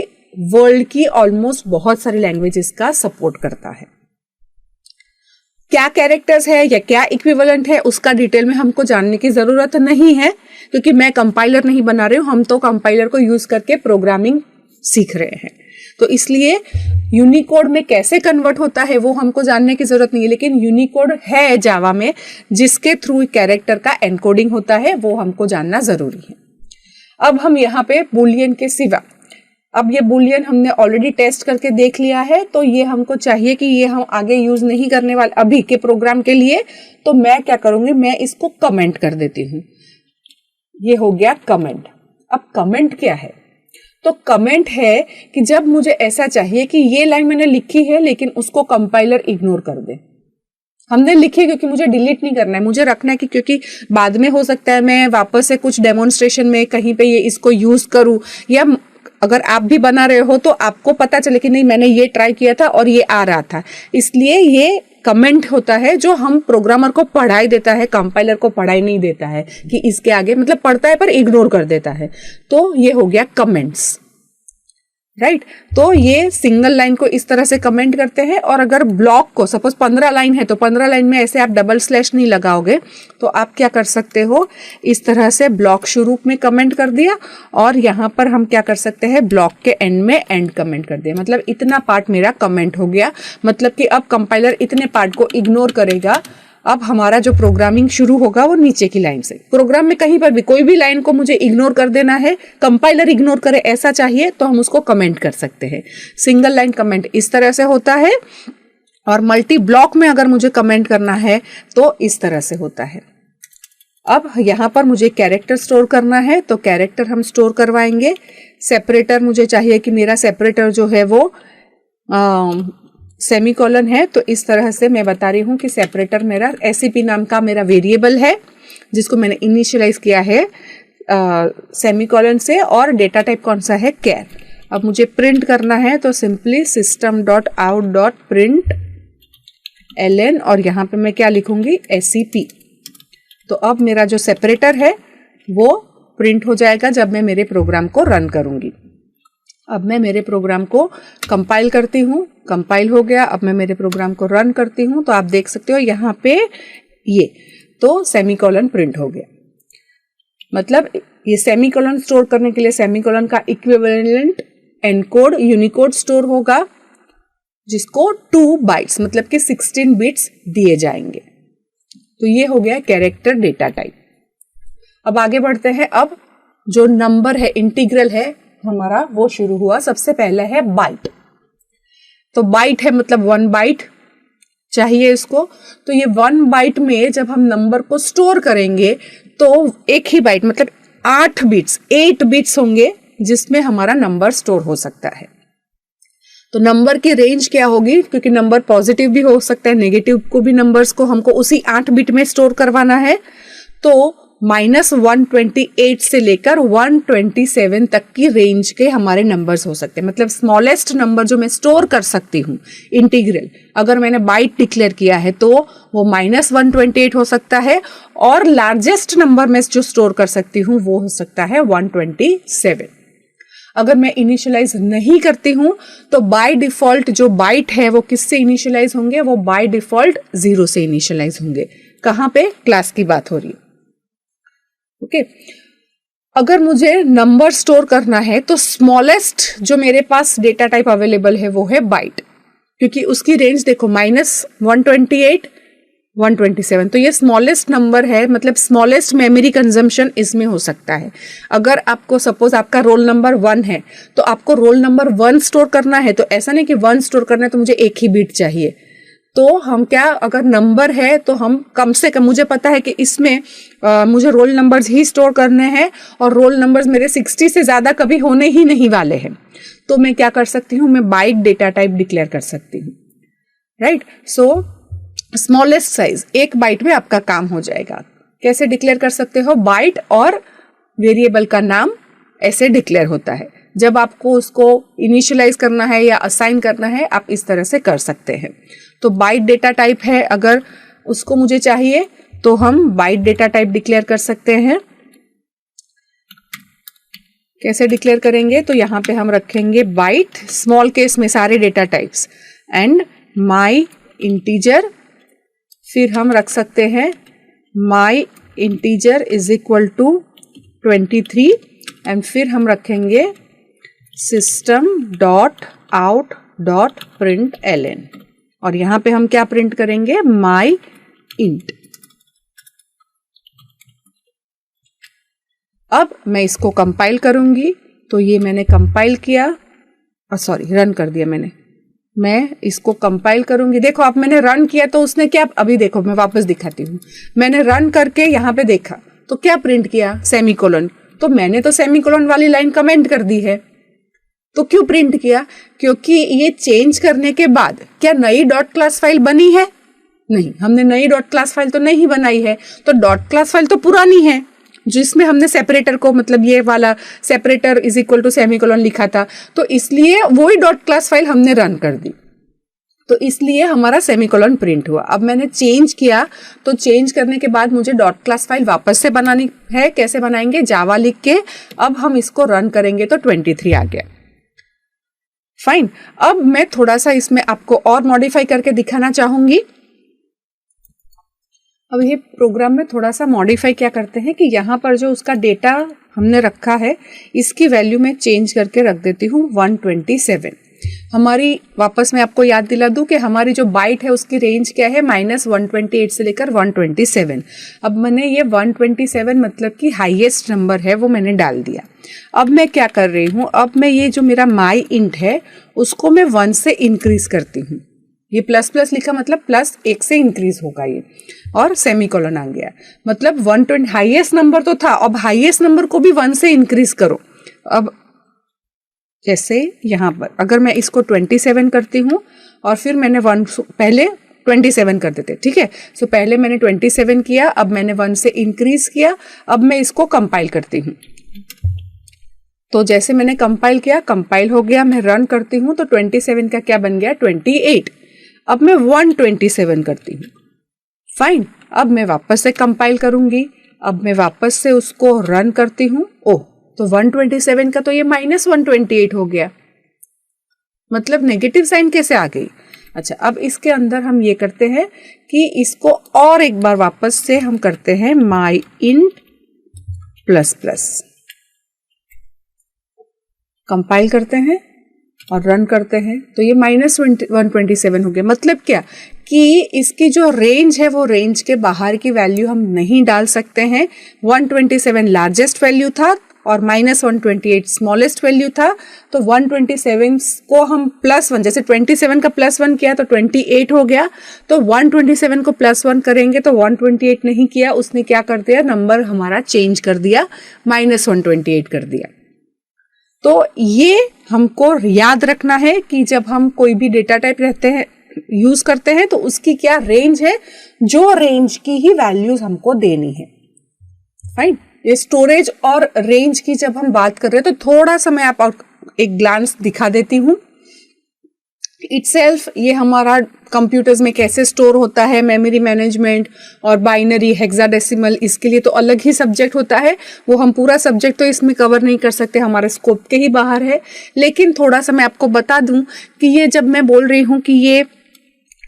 वर्ल्ड की ऑलमोस्ट बहुत सारी लैंग्वेजेस का सपोर्ट करता है। क्या कैरेक्टर्स है या क्या इक्विवेलेंट है उसका डिटेल में हमको जानने की जरूरत नहीं है, क्योंकि मैं कंपाइलर नहीं बना रही हूं, हम तो कंपाइलर को यूज करके प्रोग्रामिंग सीख रहे हैं। तो इसलिए यूनिकोड में कैसे कन्वर्ट होता है वो हमको जानने की जरूरत नहीं है, लेकिन यूनिकोड है जावा में जिसके थ्रू कैरेक्टर का एनकोडिंग होता है, वो हमको जानना जरूरी है। अब हम यहाँ पे बुलियन के सिवा, अब ये बुलियन हमने ऑलरेडी टेस्ट करके देख लिया है, तो ये हमको चाहिए कि ये हम आगे यूज नहीं करने वाले अभी के प्रोग्राम के लिए, तो मैं क्या करूंगी, मैं इसको कमेंट कर देती हूँ। ये हो गया कमेंट। अब कमेंट क्या है, तो कमेंट है कि जब मुझे ऐसा चाहिए कि ये लाइन मैंने लिखी है लेकिन उसको कंपाइलर इग्नोर कर दे। हमने लिखी क्योंकि मुझे डिलीट नहीं करना है, मुझे रखना है कि क्योंकि बाद में हो सकता है मैं वापस से कुछ डेमोन्स्ट्रेशन में कहीं पे ये इसको यूज करूं, या अगर आप भी बना रहे हो तो आपको पता चले कि नहीं मैंने ये ट्राई किया था और ये आ रहा था। इसलिए ये कमेंट होता है जो हम प्रोग्रामर को पढ़ाई देता है, कंपाइलर को पढ़ाई नहीं देता है कि इसके आगे, मतलब पढ़ता है पर इग्नोर कर देता है। तो ये हो गया कमेंट्स, राइट। तो ये सिंगल लाइन को इस तरह से कमेंट करते हैं, और अगर ब्लॉक को सपोज 15 लाइन है तो 15 लाइन में ऐसे आप डबल स्लैश नहीं लगाओगे, तो आप क्या कर सकते हो, इस तरह से ब्लॉक शुरू में कमेंट कर दिया और यहाँ पर हम क्या कर सकते हैं, ब्लॉक के एंड में एंड कमेंट कर दिया, मतलब इतना पार्ट मेरा कमेंट हो गया। मतलब कि अब कंपाइलर इतने पार्ट को इग्नोर करेगा। अब हमारा जो प्रोग्रामिंग शुरू होगा वो नीचे की लाइन से। प्रोग्राम में कहीं पर भी कोई भी लाइन को मुझे इग्नोर कर देना है, कंपाइलर इग्नोर करे ऐसा चाहिए, तो हम उसको कमेंट कर सकते हैं। सिंगल लाइन कमेंट इस तरह से होता है, और मल्टी ब्लॉक में अगर मुझे कमेंट करना है तो इस तरह से होता है। अब यहाँ पर मुझे कैरेक्टर स्टोर करना है, तो कैरेक्टर हम स्टोर करवाएंगे। सेपरेटर मुझे चाहिए कि मेरा सेपरेटर जो है वो सेमीकोलन है, तो इस तरह से मैं बता रही हूं कि सेपरेटर मेरा SCP नाम का मेरा वेरिएबल है जिसको मैंने इनिशियलाइज किया है सेमीकोलन से, और डेटा टाइप कौन सा है, कैर। अब मुझे प्रिंट करना है तो सिंपली system.out.println और यहाँ पे मैं क्या लिखूंगी SEP। तो अब मेरा जो सेपरेटर है वो प्रिंट हो जाएगा जब मैं मेरे प्रोग्राम को रन करूंगी। अब मैं मेरे प्रोग्राम को कंपाइल करती हूँ, कंपाइल हो गया। अब मैं मेरे प्रोग्राम को रन करती हूँ तो आप देख सकते हो यहाँ पे ये तो सेमीकोलन प्रिंट हो गया। मतलब ये सेमीकोलन स्टोर करने के लिए सेमीकोलन का इक्विवेलेंट एनकोड यूनिकोड स्टोर होगा जिसको 2 बाइट्स मतलब कि 16 बिट्स दिए जाएंगे। तो ये हो गया कैरेक्टर डेटा टाइप। अब आगे बढ़ते हैं। अब जो नंबर है इंटीग्रल है हमारा वो शुरू हुआ। सबसे पहला है बाइट। तो बाइट है मतलब 1 बाइट चाहिए इसको। तो ये 1 बाइट में जब हम नंबर को स्टोर करेंगे तो एक ही बाइट मतलब 8 बिट्स होंगे जिसमें हमारा नंबर स्टोर हो सकता है। तो नंबर की रेंज क्या होगी, क्योंकि नंबर पॉजिटिव भी हो सकता है, नेगेटिव को भी नंबर्स को हमको उसी 8 बिट में स्टोर करवाना है। तो -128 से लेकर 127 तक की रेंज के हमारे नंबर्स हो सकते हैं। मतलब स्मॉलेस्ट नंबर जो मैं स्टोर कर सकती हूँ इंटीग्रल, अगर मैंने बाइट डिक्लेयर किया है तो वो -128 हो सकता है और लार्जेस्ट नंबर में जो स्टोर कर सकती हूँ वो हो सकता है 127। अगर मैं इनिशियलाइज नहीं करती हूं तो बाय डिफॉल्ट जो बाइट है वो किससे इनिशियलाइज होंगे, वो बाय डिफॉल्ट 0 से इनिशियलाइज होंगे। कहां पे, क्लास की बात हो रही है। ओके अगर मुझे नंबर स्टोर करना है तो स्मॉलेस्ट जो मेरे पास डेटा टाइप अवेलेबल है वो है बाइट, क्योंकि उसकी रेंज देखो -128 127। तो ये स्मॉलेस्ट नंबर है, मतलब स्मॉलेस्ट मेमोरी कंजम्पशन इसमें हो सकता है। अगर आपको सपोज आपका रोल नंबर 1 है तो आपको रोल नंबर 1 स्टोर करना है, तो ऐसा नहीं कि 1 स्टोर करना है तो मुझे एक ही बिट चाहिए। तो हम क्या, अगर नंबर है तो हम कम से कम, मुझे पता है कि इसमें मुझे रोल नंबर्स ही स्टोर करने हैं और रोल नंबर्स मेरे 60 से ज्यादा कभी होने ही नहीं वाले हैं। तो मैं क्या कर सकती हूँ, मैं बाइट डेटा टाइप डिक्लेयर कर सकती हूँ, right. So smallest size 1 byte में आपका काम हो जाएगा। कैसे डिक्लेयर कर सकते हो, बाइट और वेरिएबल का नाम ऐसे डिक्लेयर होता है। जब आपको उसको इनिशियलाइज करना है या असाइन करना है आप इस तरह से कर सकते हैं। तो बाइट डेटा टाइप है, अगर उसको मुझे चाहिए तो हम बाइट डेटा टाइप डिक्लेयर कर सकते हैं। कैसे डिक्लेयर करेंगे, तो यहां पे हम रखेंगे बाइट, स्मॉल केस में सारे data types, and my integer, फिर हम रख सकते हैं my integer is equal to 23 and फिर हम रखेंगे system.out.println और यहां पे हम क्या प्रिंट करेंगे, माई इंट। अब मैं इसको कंपाइल करूंगी, तो ये मैंने कंपाइल किया, रन कर दिया मैं इसको कंपाइल करूंगी। देखो अब मैंने रन किया तो उसने क्या, अभी देखो मैं वापस दिखाती हूँ। मैंने रन करके यहाँ पे देखा तो क्या प्रिंट किया, सेमीकोलन। तो मैंने तो सेमीकोलन वाली लाइन कमेंट कर दी है। तो क्यों प्रिंट किया, क्योंकि ये चेंज करने के बाद क्या नई डॉट क्लास फाइल बनी है, नहीं, हमने नई डॉट क्लास फाइल तो नहीं बनाई है। तो डॉट क्लास फाइल तो पुरानी है जिसमें हमने सेपरेटर को, मतलब ये वाला separator is equal to semicolon लिखा था, तो इसलिए वही डॉट क्लास फाइल हमने रन कर दी, तो इसलिए हमारा सेमीकोलन प्रिंट हुआ। अब मैंने चेंज किया, तो चेंज करने के बाद मुझे डॉट क्लास फाइल वापस से बनानी है। कैसे बनाएंगे, जावा लिख के अब हम इसको रन करेंगे तो 23 आ गया। फाइन। अब मैं थोड़ा सा इसमें आपको और मॉडिफाई करके दिखाना चाहूंगी। अब ये प्रोग्राम में थोड़ा सा मॉडिफाई क्या करते हैं कि यहाँ पर जो उसका डेटा हमने रखा है इसकी वैल्यू में चेंज करके रख देती हूँ 127। हमारी, वापस मैं आपको याद दिला दूं कि हमारी जो बाइट है उसकी रेंज क्या है, -128 से लेकर 127। अब मैंने ये 127 मतलब कि हाईएस्ट नंबर है वो मैंने डाल दिया। अब मैं क्या कर रही हूँ, अब मैं ये जो मेरा माई इंट है उसको मैं 1 से इंक्रीज करती हूँ। ये प्लस प्लस लिखा मतलब +1 से इंक्रीज होगा ये, और सेमीकोलन आ गया। मतलब 120 हाईएस्ट नंबर तो था, अब हाईएस्ट नंबर को भी 1 से इंक्रीज करो। अब जैसे यहाँ पर अगर मैं इसको 27 करती हूँ और फिर मैंने पहले 27 कर देते, ठीक है। सो पहले मैंने 27 किया, अब मैंने 1 से इंक्रीज किया। अब मैं इसको कंपाइल करती हूँ। तो जैसे मैंने कंपाइल किया, कंपाइल हो गया, मैं रन करती हूँ तो 27 का क्या बन गया 28। अब मैं 127 करती हूँ, फाइन। अब मैं वापस से कंपाइल करूंगी, अब मैं वापस से उसको रन करती हूँ। ओह, तो 127 का तो ये -128 हो गया, मतलब नेगेटिव साइन कैसे आ गई। अच्छा, अब इसके अंदर हम ये करते हैं कि इसको और एक बार वापस से हम करते हैं माई इंट प्लस प्लस, कंपाइल करते हैं और रन करते हैं तो ये -127 हो गया। मतलब क्या कि इसकी जो रेंज है वो रेंज के बाहर की वैल्यू हम नहीं डाल सकते हैं। 127 लार्जेस्ट वैल्यू था और -128 स्मॉलेस्ट वैल्यू था, तो 127 को हम +1, जैसे 27 का +1 किया तो 28 हो गया, तो 127 को +1 करेंगे तो 128 नहीं किया, उसने क्या कर दिया, नंबर हमारा चेंज कर दिया, -128 कर दिया। तो ये हमको याद रखना है कि जब हम कोई भी डेटा टाइप रहते हैं यूज करते हैं तो उसकी क्या रेंज है, जो रेंज की ही वैल्यूज हमको देनी है, फाइन। ये स्टोरेज और रेंज की जब हम बात कर रहे हैं तो थोड़ा सा मैं आप एक ग्लांस दिखा देती हूँ। इटसेल्फ ये हमारा कंप्यूटर्स में कैसे स्टोर होता है, मेमोरी मैनेजमेंट और बाइनरी, हेक्साडेसिमल, इसके लिए तो अलग ही सब्जेक्ट होता है। वो हम पूरा सब्जेक्ट तो इसमें कवर नहीं कर सकते, हमारे स्कोप के ही बाहर है। लेकिन थोड़ा सा मैं आपको बता दूं कि ये जब मैं बोल रही हूं कि ये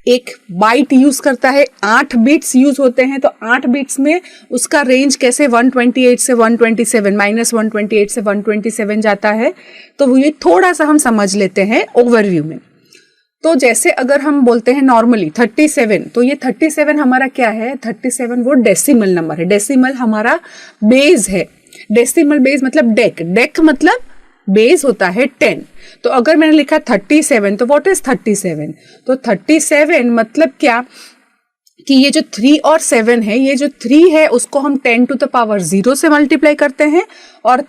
एक बाइट यूज करता है, 8 बिट्स यूज होते हैं, तो 8 बिट्स में उसका रेंज कैसे 128 से 127, -128 से 127 जाता है, तो ये थोड़ा सा हम समझ लेते हैं ओवरव्यू में। तो जैसे अगर हम बोलते हैं नॉर्मली 37, तो ये 37 हमारा क्या है, 37 वो डेसिमल नंबर है, डेसिमल हमारा बेस है। डेसिमल बेस मतलब डेक मतलब बेस होता है 10। तो अगर मैंने लिखा 37, तो व्हाट इज 37, तो 37 मतलब क्या कि ये जो 3 और 7 है, ये जो 3 है उसको हम 10 टू द पावर 0 से मल्टीप्लाई करते हैं और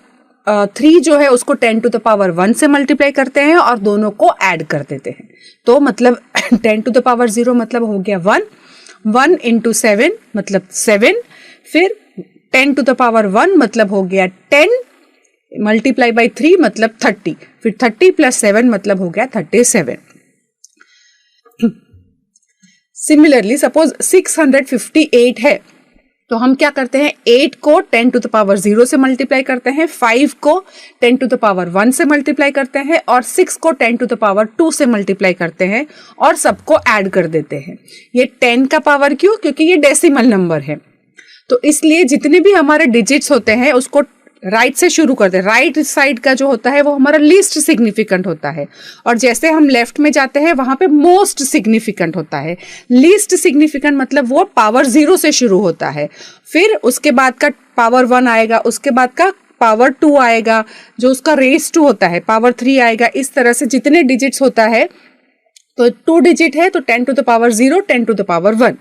3 जो है उसको 10 टू द पावर 1 से मल्टीप्लाई करते हैं और दोनों को ऐड कर देते हैं। तो मतलब 10 टू द पावर 0 मतलब हो गया 1, 1 इंटू 7 मतलब 7, फिर 10 टू द पावर 1 मतलब हो गया 10 मल्टीप्लाई बाई 3 मतलब 30, फिर 30 प्लस 7 मतलब हो गया 37। सिमिलरली सपोज 658 है, तो हम क्या करते हैं, 8 को 10 टू द पावर 0 से मल्टीप्लाई करते हैं, 5 को 10 टू द पावर 1 से मल्टीप्लाई करते हैं और 6 को 10 टू द पावर 2 से मल्टीप्लाई करते हैं और सबको ऐड कर देते हैं। ये 10 का पावर क्यों, क्योंकि ये डेसिमल नंबर है, तो इसलिए जितने भी हमारे डिजिट्स होते हैं उसको राइट से शुरू करते हैं। राइट साइड का जो होता है वो हमारा लीस्ट सिग्निफिकेंट होता है और जैसे हम लेफ्ट में जाते हैं वहां पे मोस्ट सिग्निफिकेंट होता है। लीस्ट सिग्निफिकेंट मतलब वो पावर 0 से शुरू होता है, फिर उसके बाद का पावर 1 आएगा, उसके बाद का पावर 2 आएगा, जो उसका रेस 2 होता है, पावर 3 आएगा। इस तरह से जितने डिजिट्स होता है, तो 2 डिजिट है तो 10 to the power 0, 10 to the power 1।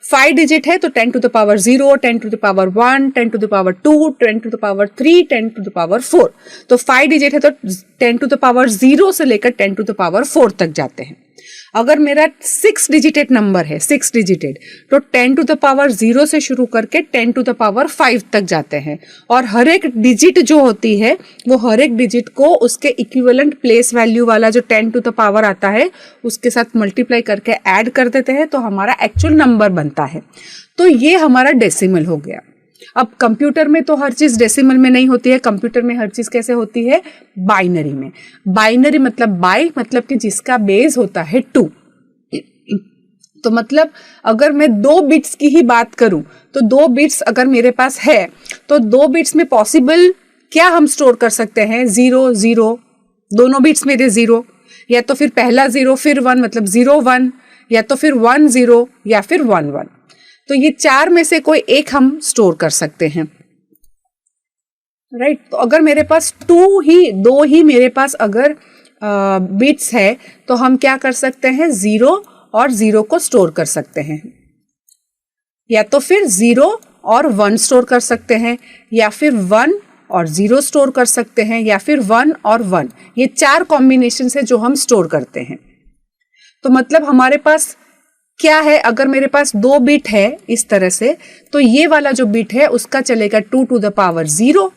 5 digit है तो 10 to the power 0, 10 to the power 1, 10 to the power 2, 10 to the power 3, 10 to the power 4। तो 5 डिजिट है तो 10 टू द पावर 0 से लेकर 10 टू द पावर 4 तक जाते हैं। अगर मेरा 6 डिजिटेड नंबर है, 6 डिजिटेड, तो 10 टू द पावर 0 से शुरू करके 10 टू द पावर 5 तक जाते हैं और हर एक डिजिट जो होती है वो हर एक डिजिट को उसके इक्विवेलेंट प्लेस वैल्यू वाला जो 10 टू द पावर आता है उसके साथ मल्टीप्लाई करके ऐड कर देते हैं, तो हमारा एक्चुअल नंबर बनता है। तो ये हमारा डेसिमल हो गया। अब कंप्यूटर में तो हर चीज डेसिमल में नहीं होती है, कंप्यूटर में हर चीज कैसे होती है, बाइनरी में। बाइनरी मतलब बाई मतलब कि जिसका बेस होता है 2। तो मतलब अगर मैं 2 बिट्स की ही बात करूं तो 2 बिट्स अगर मेरे पास है तो 2 बिट्स में पॉसिबल क्या हम स्टोर कर सकते हैं, 0 0, दोनों बिट्स मेरे 0, या तो फिर पहला 0 फिर 1 मतलब 0 1, या तो फिर 1 0 या फिर 1 1। तो ये 4 में से कोई एक हम स्टोर कर सकते हैं, राइट। तो अगर मेरे पास 2 ही मेरे पास अगर बिट्स है तो हम क्या कर सकते हैं, 0 और 0 को स्टोर कर सकते हैं, या तो फिर 0 और 1 स्टोर कर सकते हैं, या फिर 1 और 0 स्टोर कर सकते हैं, या फिर 1 और 1। ये 4 कॉम्बिनेशन है जो हम स्टोर करते हैं। तो मतलब हमारे पास क्या है, अगर मेरे पास 2 बिट है इस तरह से, तो ये वाला जो बिट है उसका चलेगा 2 टू द पावर 0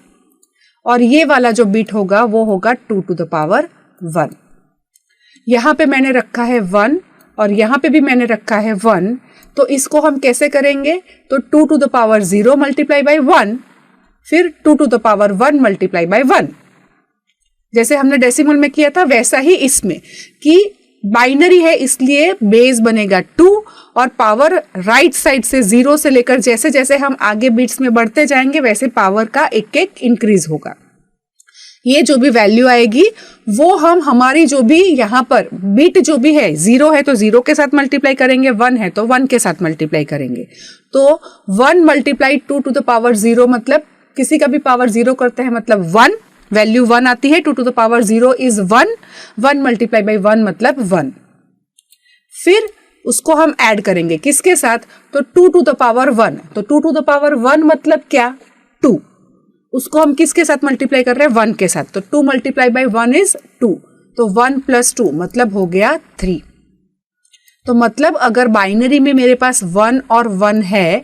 और ये वाला जो बिट होगा वो होगा 2 to the power 1। यहां पे मैंने रखा है 1 और यहां पे भी मैंने रखा है 1, तो इसको हम कैसे करेंगे? तो 2 to the power 0 multiply by 1, फिर 2 to the power 1 multiply by 1। जैसे हमने डेसिमल में किया था वैसा ही इसमें, कि बाइनरी है इसलिए बेस बनेगा 2 और पावर राइट साइड से 0 से लेकर जैसे जैसे हम आगे बिट्स में बढ़ते जाएंगे वैसे पावर का एक एक इंक्रीज होगा। ये जो भी वैल्यू आएगी वो हम हमारी जो भी यहाँ पर बिट जो भी है, 0 है तो 0 के साथ मल्टीप्लाई करेंगे, 1 है तो 1 के साथ मल्टीप्लाई करेंगे। तो 1 मल्टीप्लाई 2 to the power 0 मतलब किसी का भी पावर 0 करते हैं मतलब 1, वैल्यू 1 आती है। 2 to the power 0 is 1, 1 multiply by 1 मतलब 1। फिर उसको हम ऐड करेंगे किसके साथ? तो 2 to the power 1, तो 2 to the power 1 मतलब क्या? 2। उसको हम किसके साथ मल्टीप्लाई कर रहे हैं? 1 के साथ, तो 2 मल्टीप्लाई बाई 1 इज 2, तो 1 प्लस 2 मतलब हो गया 3। तो मतलब अगर बाइनरी में मेरे पास 1 और 1 है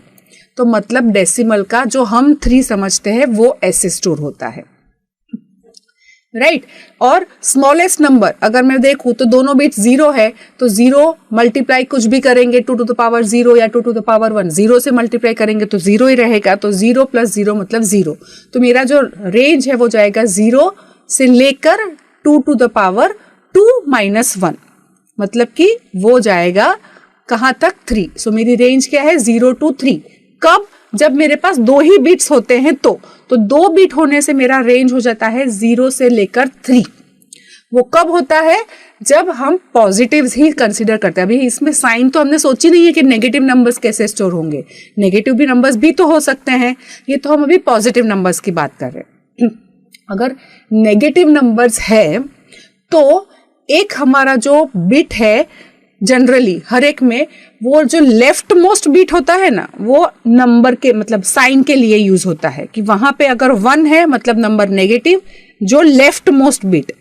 तो मतलब डेसिमल का जो हम 3 समझते हैं वो ऐसे स्टोर होता है, राइट। और स्मॉलेस्ट नंबर अगर मैं देखूं तो दोनों बिट्स 0 है, तो 0 मल्टीप्लाई कुछ भी करेंगे 2 to the power 0 या 2 to the power 1, 0 से मल्टीप्लाई करेंगे तो 0 ही रहेगा, तो 0 प्लस 0 मतलब 0। तो मेरा जो रेंज है वो जाएगा 0 से लेकर 2 to the power 2 minus 1, मतलब कि वो जाएगा कहां तक? 3। सो मेरी रेंज क्या है? 0 to 3। कब? जब मेरे पास 2 ही बिट्स होते हैं तो 2 बिट होने से मेरा रेंज हो जाता है 0 से लेकर 3। वो कब होता है? जब हम पॉजिटिव्स ही कंसीडर करते हैं। अभी इसमें साइन तो हमने सोची नहीं है कि नेगेटिव नंबर्स कैसे स्टोर होंगे, नेगेटिव भी नंबर्स भी तो हो सकते हैं, ये तो हम अभी पॉजिटिव नंबर्स की बात कर रहे हैं। अगर नेगेटिव नंबर्स है तो एक हमारा जो बिट है जनरली हर एक में, वो जो लेफ्ट मोस्ट बीट होता है ना, वो नंबर के मतलब साइन के लिए यूज होता है, कि वहां पे अगर 1 है मतलब नंबर नेगेटिव, जो लेफ्ट मोस्ट बीट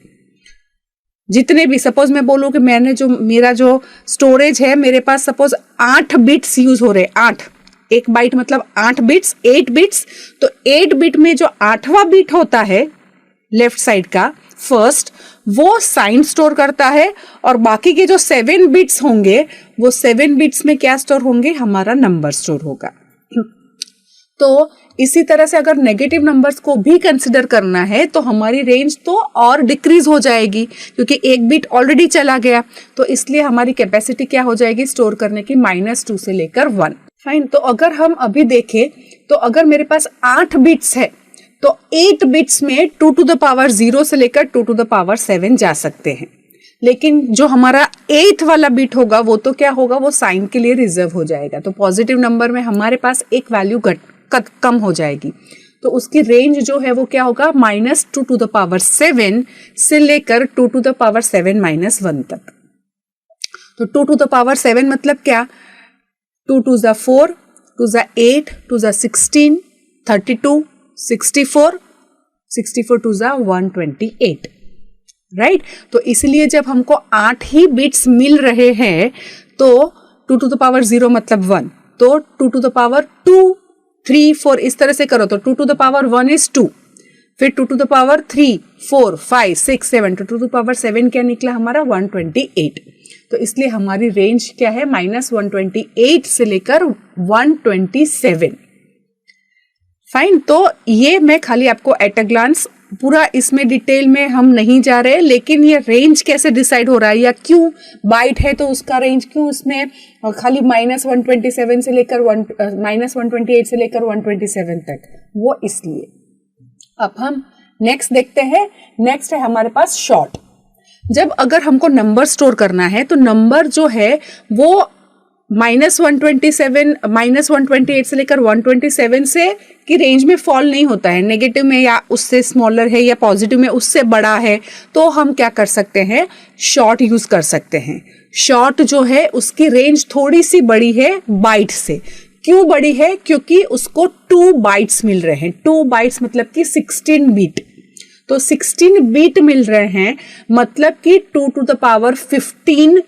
जितने भी, सपोज मैं बोलूं कि मैंने जो मेरा जो स्टोरेज है मेरे पास सपोज 8 बिट्स यूज हो रहे, 8, एक बाइट मतलब 8 बिट्स, 8 बिट्स, तो 8 बिट में जो 8वां बिट होता है लेफ्ट साइड का फर्स्ट, वो साइन स्टोर करता है, और बाकी के जो 7 बिट्स होंगे वो 7 बिट्स में क्या स्टोर होंगे? हमारा नंबर स्टोर होगा। तो इसी तरह से अगर नेगेटिव नंबर्स को भी कंसिडर करना है तो हमारी रेंज तो और डिक्रीज हो जाएगी, क्योंकि एक बिट ऑलरेडी चला गया, तो इसलिए हमारी कैपेसिटी क्या हो जाएगी स्टोर करने की? -2 से लेकर 1। फाइन। तो अगर हम अभी देखें तो अगर मेरे पास 8 बिट्स है तो 8 बिट्स में 2 to the power 0 से लेकर 2 to the power 7 जा सकते हैं, लेकिन जो हमारा 8th वाला बिट होगा वो तो क्या होगा? वो साइन के लिए रिजर्व हो जाएगा। तो पॉजिटिव नंबर में हमारे पास एक वैल्यू कम हो जाएगी, तो उसकी रेंज जो है वो क्या होगा? -2 to the power 7 से लेकर 2 to the power 7 minus 1 तक। तो 2 to the power 7 मतलब क्या? 2 to the 4, 2 to the 8, 2 to the 16, 32, 64, 64 to the 128, right. तो इसलिए जब हमको 8 ही बिट्स मिल रहे हैं तो 2 to the power 0 मतलब 1, तो 2 to the power 2, 3, 4 इस तरह से करो तो 2 to the power 1 is 2, फिर 2 to the power 3, 4, 5, 6, 7, 2 to the power 7 क्या निकला हमारा? 128। तो इसलिए हमारी रेंज क्या है? -128 से लेकर 127। फाइन। तो ये मैं खाली आपको एट अ ग्लांस, पूरा इसमें डिटेल में हम नहीं जा रहे, लेकिन ये रेंज कैसे डिसाइड हो रहा है या क्यों बाइट है तो उसका रेंज क्यों इसमें खाली -127 से लेकर -128 से लेकर 127 तक, वो इसलिए। अब हम नेक्स्ट देखते हैं। नेक्स्ट है हमारे पास शॉर्ट। जब अगर हमको नंबर स्टोर करना है तो नंबर जो है वो -127 -128 से लेकर 127 से की रेंज में फॉल नहीं होता है, नेगेटिव में या उससे स्मॉलर है या पॉजिटिव में उससे बड़ा है, तो हम क्या कर सकते हैं? शॉर्ट यूज कर सकते हैं। शॉर्ट जो है उसकी रेंज थोड़ी सी बड़ी है बाइट से। क्यों बड़ी है? क्योंकि उसको 2 बाइट्स मिल रहे हैं। 2 बाइट्स मतलब कि 16 बीट, तो 16 बीट मिल रहे हैं, मतलब कि 2 to the power 15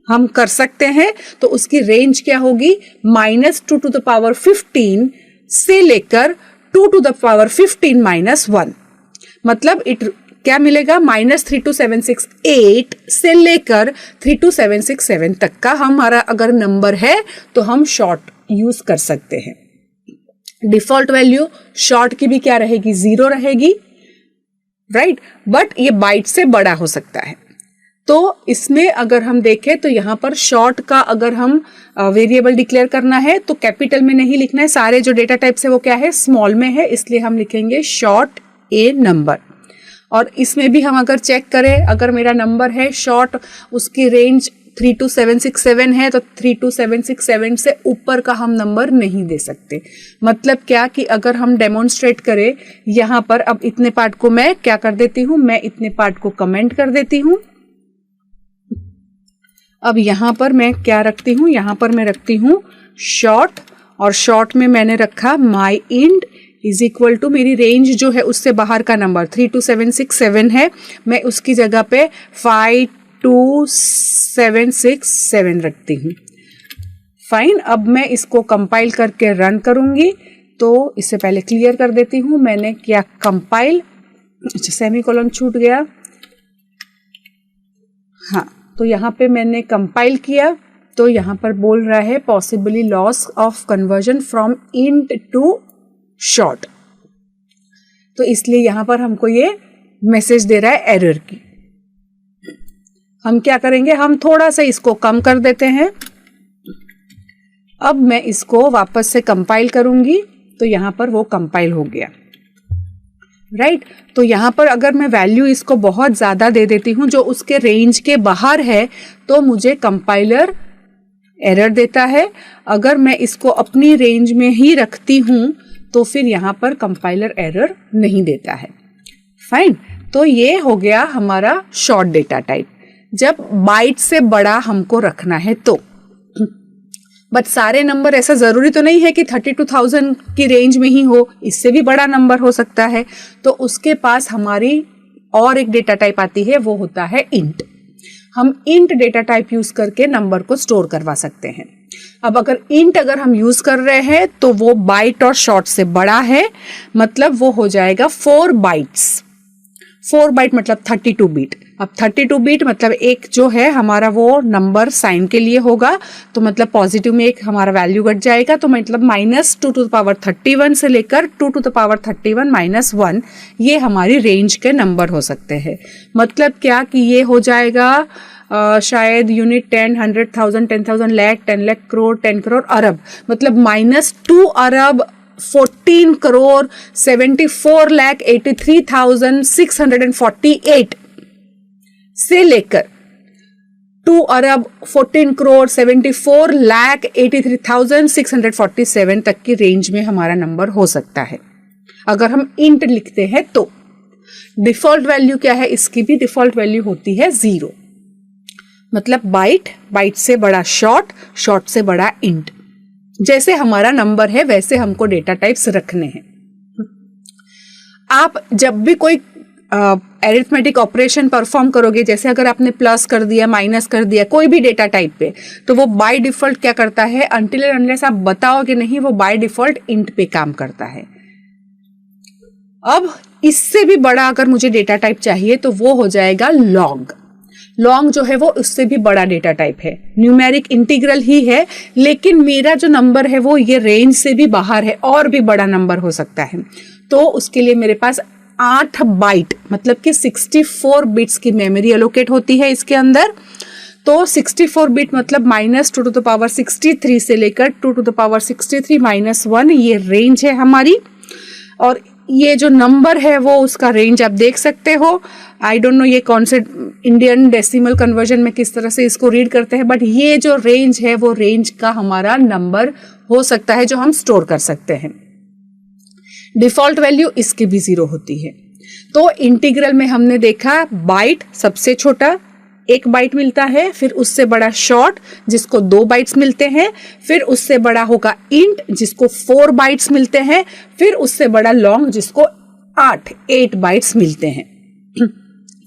हम कर सकते हैं। तो उसकी रेंज क्या होगी? -2 to the power 15 से लेकर 2 to the power 15 -1। मतलब क्या मिलेगा, -32768 से लेकर 32767 तक का हमारा अगर नंबर है तो हम शॉर्ट यूज कर सकते हैं। डिफॉल्ट वैल्यू शॉर्ट की भी क्या रहेगी, 0 रहेगी, राइट, बट ये बाइट से बड़ा हो सकता है। तो इसमें अगर हम देखें तो यहाँ पर शॉर्ट का अगर हम वेरिएबल डिक्लेयर करना है तो कैपिटल में नहीं लिखना है, सारे जो डेटा टाइप्स है वो क्या है, स्मॉल में है, इसलिए हम लिखेंगे शॉर्ट ए नंबर। और इसमें भी हम अगर चेक करें, अगर मेरा नंबर है शॉर्ट, उसकी रेंज 32767 है, तो 32767 से ऊपर का हम नंबर नहीं दे सकते। मतलब क्या कि अगर हम डेमोन्स्ट्रेट करें यहाँ पर, अब इतने पार्ट को मैं क्या कर देती हूँ, मैं इतने पार्ट को कमेंट कर देती हूँ। अब यहाँ पर मैं क्या रखती हूँ, यहाँ पर मैं रखती हूँ शॉर्ट, और शॉर्ट में मैंने रखा माई इंड इज इक्वल टू, मेरी रेंज जो है उससे बाहर का नंबर 32767 है, मैं उसकी जगह पे 52767 रखती हूँ। फाइन, अब मैं इसको कंपाइल करके रन करूंगी। तो इससे पहले क्लियर कर देती हूँ, मैंने क्या कंपाइल, अच्छा सेमीकोलन छूट गया, हाँ, तो यहाँ पे मैंने कंपाइल किया, तो यहाँ पर बोल रहा है possibly loss of conversion from int to short, तो इसलिए यहां पर हमको ये मैसेज दे रहा है एरर की। हम क्या करेंगे, हम थोड़ा सा इसको कम कर देते हैं। अब मैं इसको वापस से कंपाइल करूंगी, तो यहां पर वो कंपाइल हो गया, राइट। तो यहां पर अगर मैं वैल्यू इसको बहुत ज्यादा दे देती हूं जो उसके रेंज के बाहर है, तो मुझे कंपाइलर एरर देता है। अगर मैं इसको अपनी रेंज में ही रखती हूं तो फिर यहाँ पर कंपाइलर एरर नहीं देता है। फाइन, तो ये हो गया हमारा शॉर्ट डेटा टाइप, जब बाइट से बड़ा हमको रखना है तो। बट सारे नंबर, ऐसा जरूरी तो नहीं है कि 32,000 की रेंज में ही हो, इससे भी बड़ा नंबर हो सकता है। तो उसके पास हमारी और एक डेटा टाइप आती है, वो होता है इंट। हम इंट डेटा टाइप यूज करके नंबर को स्टोर करवा सकते हैं। अब अगर इंट अगर हम यूज कर रहे हैं तो वो बाइट और शॉर्ट से बड़ा है, मतलब वो हो जाएगा 4 बाइट्स। 4 बाइट मतलब 32 बीट। अब 32 बीट मतलब एक जो है हमारा वो नंबर साइन के लिए होगा, तो मतलब पॉजिटिव में एक हमारा वैल्यू घट जाएगा, तो मतलब -2⁻31 से लेकर 2⁻31 - 1, ये हमारी रेंज के नंबर हो सकते हैं। मतलब क्या कि ये हो जाएगा शायद यूनिट 10, 100,000, 10,000, लाख, 10 लाख, करोड़, 10 करोड़, अरब, मतलब -2 अरब 14 करोड़ 74,83,648 से लेकर 2 अरब 14 करोड़ 74,83,647 तक की रेंज में हमारा नंबर हो सकता है अगर हम इंट लिखते हैं तो। डिफॉल्ट वैल्यू क्या है इसकी भी, डिफॉल्ट वैल्यू होती है 0, मतलब बाइट से बड़ा शॉर्ट, शॉर्ट से बड़ा इंट। जैसे हमारा नंबर है वैसे हमको डेटा टाइप्स रखने हैं। आप जब भी कोई अरिथमेटिक ऑपरेशन परफॉर्म करोगे, जैसे अगर आपने प्लस कर दिया, माइनस कर दिया कोई भी डेटा टाइप पे, तो वो बाय डिफॉल्ट क्या करता है, अनटिल एंड अनलेस आप बताओगे नहीं, वो बाय डिफॉल्ट इंट पे काम करता है। अब इससे भी बड़ा अगर मुझे डेटा टाइप चाहिए तो वो हो जाएगा लॉन्ग। लॉन्ग जो है वो उससे भी बड़ा डेटा टाइप है, न्यूमेरिक इंटीग्रल ही है, लेकिन मेरा जो नंबर है वो ये रेंज से भी बाहर है, और भी बड़ा नंबर हो सकता है। तो उसके लिए मेरे पास 8 बाइट मतलब कि 64 बिट्स की मेमोरी एलोकेट होती है इसके अंदर। तो 64 बिट मतलब -2⁻63 से लेकर 2⁻63 - 1 ये रेंज है हमारी। और ये जो नंबर है वो उसका रेंज आप देख सकते हो। आई डोंट नो ये कौन से इंडियन डेसिमल कन्वर्जन में किस तरह से इसको रीड करते हैं, बट ये जो रेंज है वो रेंज का हमारा नंबर हो सकता है जो हम स्टोर कर सकते हैं। डिफॉल्ट वैल्यू इसकी भी 0 होती है। तो इंटीग्रल में हमने देखा बाइट सबसे छोटा 1 बाइट मिलता है, फिर उससे बड़ा शॉर्ट जिसको 2 बाइट्स मिलते हैं, फिर उससे बड़ा होगा इंट जिसको 4 बाइट्स मिलते हैं, फिर उससे बड़ा लॉन्ग जिसको 8 बाइट्स मिलते हैं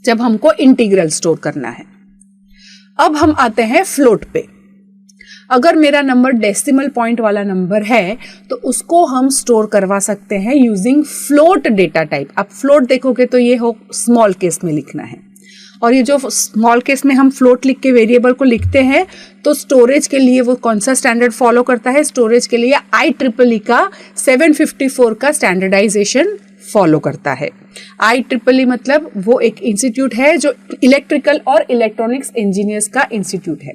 जब हमको इंटीग्रल स्टोर करना है। अब हम आते हैं फ्लोट पे। अगर मेरा नंबर डेसिमल पॉइंट वाला नंबर है तो उसको हम स्टोर करवा सकते हैं यूजिंग फ्लोट डेटा टाइप। आप फ्लोट देखोगे तो ये हो स्मॉल केस में लिखना है, और ये जो स्मॉल केस में हम फ्लोट लिख के वेरिएबल को लिखते हैं तो स्टोरेज के लिए वो कौन सा स्टैंडर्ड फॉलो करता है? स्टोरेज के लिए IEEE का 754 का स्टैंडर्डाइजेशन फॉलो करता है। IEEE मतलब वो एक इंस्टीट्यूट है जो इलेक्ट्रिकल और इलेक्ट्रॉनिक्स इंजीनियर्स का इंस्टीट्यूट है।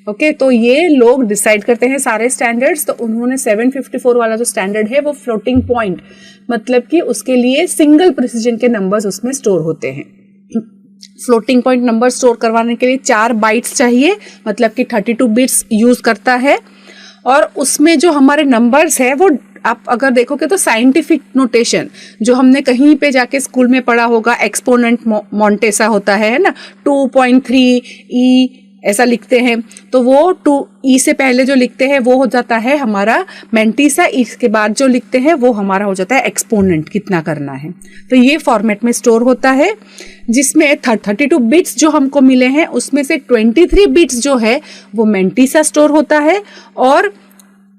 ओके, तो ये लोग डिसाइड करते हैं सारे स्टैंडर्ड्स। तो उन्होंने 754 वाला जो स्टैंडर्ड है वो फ्लोटिंग पॉइंट, मतलब कि उसके लिए सिंगल प्रिसीजन के नंबर्स उसमें स्टोर होते हैं। फ्लोटिंग पॉइंट नंबर स्टोर करवाने के लिए 4 बाइट्स चाहिए, मतलब कि 32 बिट्स यूज करता है। और उसमें जो हमारे नंबर्स है वो आप अगर देखोगे तो साइंटिफिक नोटेशन जो हमने कहीं पे जाके स्कूल में पढ़ा होगा, एक्सपोनेंट मोंटेसा होता है ना, 2.3 ई ऐसा लिखते हैं, तो वो 2 ई से पहले जो लिखते हैं वो हो जाता है हमारा मेंटिसा, इसके बाद जो लिखते हैं वो हमारा हो जाता है एक्सपोनेंट, कितना करना है। तो ये फॉर्मेट में स्टोर होता है, जिसमें 32 बिट्स जो हमको मिले हैं उसमें से 23 बिट्स जो है वो मेंटिसा स्टोर होता है, और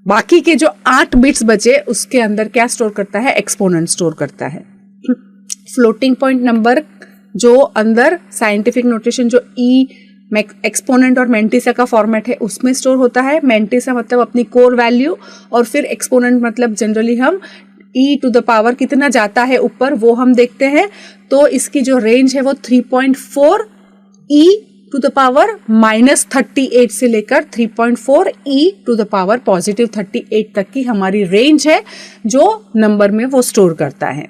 बाकी के जो 8 बिट्स बचे उसके अंदर क्या स्टोर करता है? एक्सपोनेंट स्टोर करता है। फ्लोटिंग पॉइंट नंबर जो अंदर साइंटिफिक नोटेशन जो ई एक्सपोनेंट और मेंटिसा का फॉर्मेट है उसमें स्टोर होता है। मेंटिसा मतलब अपनी कोर वैल्यू, और फिर एक्सपोनेंट मतलब जनरली हम e⁻ कितना जाता है ऊपर वो हम देखते हैं। तो इसकी जो रेंज है वो 3.4 e⁻ -38 से लेकर 3.4 e⁻38 तक की हमारी रेंज है जो नंबर में वो स्टोर करता है।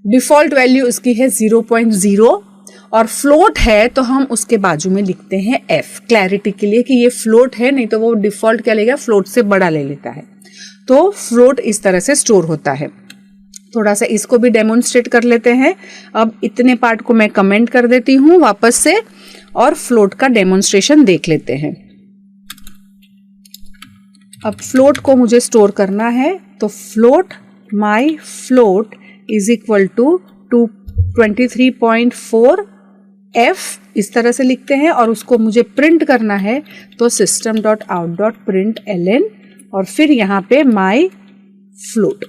डिफॉल्ट वैल्यू उसकी है 0.0, और फ्लोट है तो हम उसके बाजू में लिखते हैं f, क्लैरिटी के लिए कि ये फ्लोट है, नहीं तो वो डिफॉल्ट क्या लेगा? फ्लोट से बड़ा ले लेता है। तो फ्लोट इस तरह से स्टोर होता है। थोड़ा सा इसको भी डेमोन्स्ट्रेट कर लेते हैं। अब इतने पार्ट को मैं कमेंट कर देती हूँ वापस से, और फ्लोट का डेमोन्स्ट्रेशन देख लेते हैं। अब फ्लोट को मुझे स्टोर करना है, तो float my float is equal to 23.4 f इस तरह से लिखते हैं, और उसको मुझे प्रिंट करना है तो system.out.println और फिर यहाँ पे माई फ्लोट।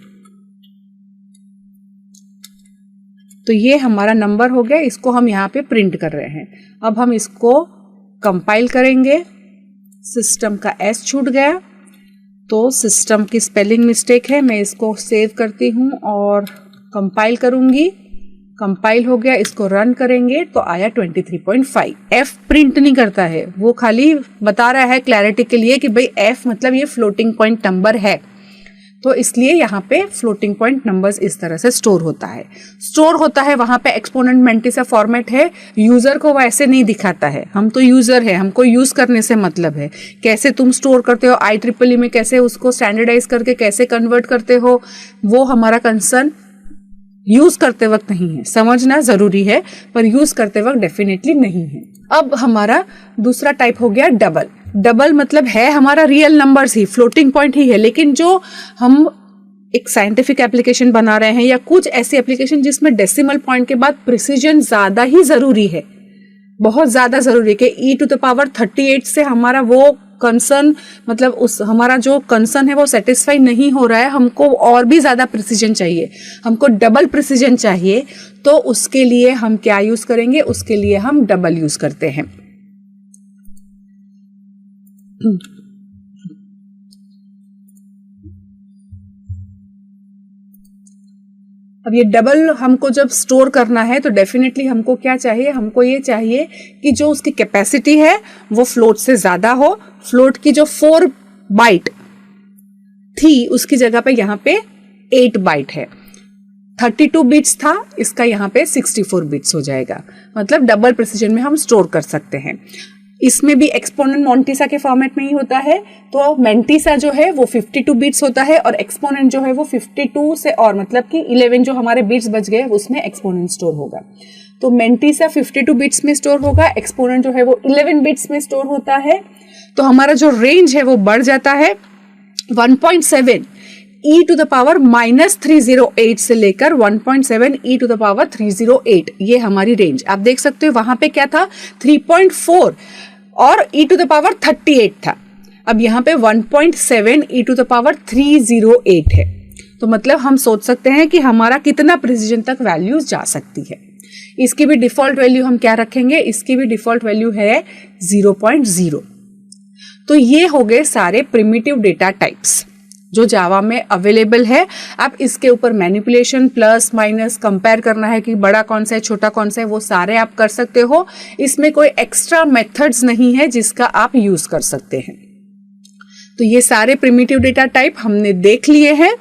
तो ये हमारा नंबर हो गया, इसको हम यहाँ पे प्रिंट कर रहे हैं। अब हम इसको कंपाइल करेंगे, सिस्टम का s छूट गया, तो सिस्टम की स्पेलिंग मिस्टेक है, मैं इसको सेव करती हूँ और कंपाइल करूंगी। कंपाइल हो गया, इसको रन करेंगे तो आया 23.5। f प्रिंट नहीं करता है, वो खाली बता रहा है क्लैरिटी के लिए कि भाई f मतलब ये फ्लोटिंग पॉइंट नंबर है, तो इसलिए यहाँ पे फ्लोटिंग पॉइंट नंबर्स इस तरह से स्टोर होता है। स्टोर होता है वहां पे एक्सपोनेंट मेंटिसा फॉर्मेट है, यूजर को वैसे नहीं दिखाता है, हम तो यूजर है, हमको यूज करने से मतलब है। कैसे तुम स्टोर करते हो IEEE में, कैसे उसको स्टैंडर्डाइज करके कैसे कन्वर्ट करते हो, वो हमारा कंसर्न यूज करते वक्त नहीं है। समझना जरूरी है पर यूज करते वक्त डेफिनेटली नहीं है। अब हमारा दूसरा टाइप हो गया डबल। डबल मतलब है हमारा रियल नंबर्स ही, फ्लोटिंग पॉइंट ही है, लेकिन जो हम एक साइंटिफिक एप्लीकेशन बना रहे हैं या कुछ ऐसी एप्लीकेशन जिसमें डेसिमल पॉइंट के बाद प्रिसीजन ज्यादा ही जरूरी है, बहुत ज्यादा जरूरी है कि e⁻38 से हमारा वो कंसर्न, मतलब उस हमारा जो कंसर्न है वो सेटिस्फाई नहीं हो रहा है, हमको और भी ज्यादा प्रिसीजन चाहिए, हमको डबल प्रिसीजन चाहिए, तो उसके लिए हम क्या यूज करेंगे? उसके लिए हम डबल यूज करते हैं। अब ये डबल हमको जब स्टोर करना है तो डेफिनेटली हमको क्या चाहिए? हमको ये चाहिए कि जो उसकी कैपेसिटी है वो फ्लोट से ज्यादा हो। फ्लोट की जो 4 बाइट थी उसकी जगह पे यहाँ पे 8 बाइट है। 32 बिट्स था, इसका यहाँ पे 64 बिट्स हो जाएगा, मतलब डबल प्रिसीजन में हम स्टोर कर सकते हैं। इसमें भी एक्सपोनेंट मोंटिसा के फॉर्मेट में ही होता है, तो मेंटिसा जो है वो 52 बिट्स होता है और एक्सपोनेंट जो है वो 52 से, और मतलब कि 11 जो हमारे बिट्स बच गए उसमें एक्सपोनेंट स्टोर होगा। तो मेंटिसा 52 बिट्स में स्टोर होगा, एक्सपोनेंट जो है वो 11 बिट्स में स्टोर होता है। तो हमारा जो रेंज है वो बढ़ जाता है 1.7 e⁻−308 से लेकर 1.7 e⁻308, ये हमारी रेंज। आप देख सकते हो वहां पे क्या था? 3.4 और e⁻38 था। अब यहाँ पे 1.7 e⁻308 है, तो मतलब हम सोच सकते हैं कि हमारा कितना प्रिसीजन तक वैल्यूज जा सकती है। इसकी भी डिफॉल्ट वैल्यू हम क्या रखेंगे, इसकी भी डिफॉल्ट वैल्यू है 0.0। तो ये हो गए सारे प्रिमिटिव डेटा टाइप्स जो जावा में अवेलेबल है। अब इसके ऊपर मैनिपुलेशन, प्लस माइनस, कंपेयर करना है कि बड़ा कौन सा है छोटा कौन सा है, वो सारे आप कर सकते हो। इसमें कोई एक्स्ट्रा मेथड्स नहीं है जिसका आप यूज कर सकते हैं। तो ये सारे प्रिमिटिव डेटा टाइप हमने देख लिए हैं।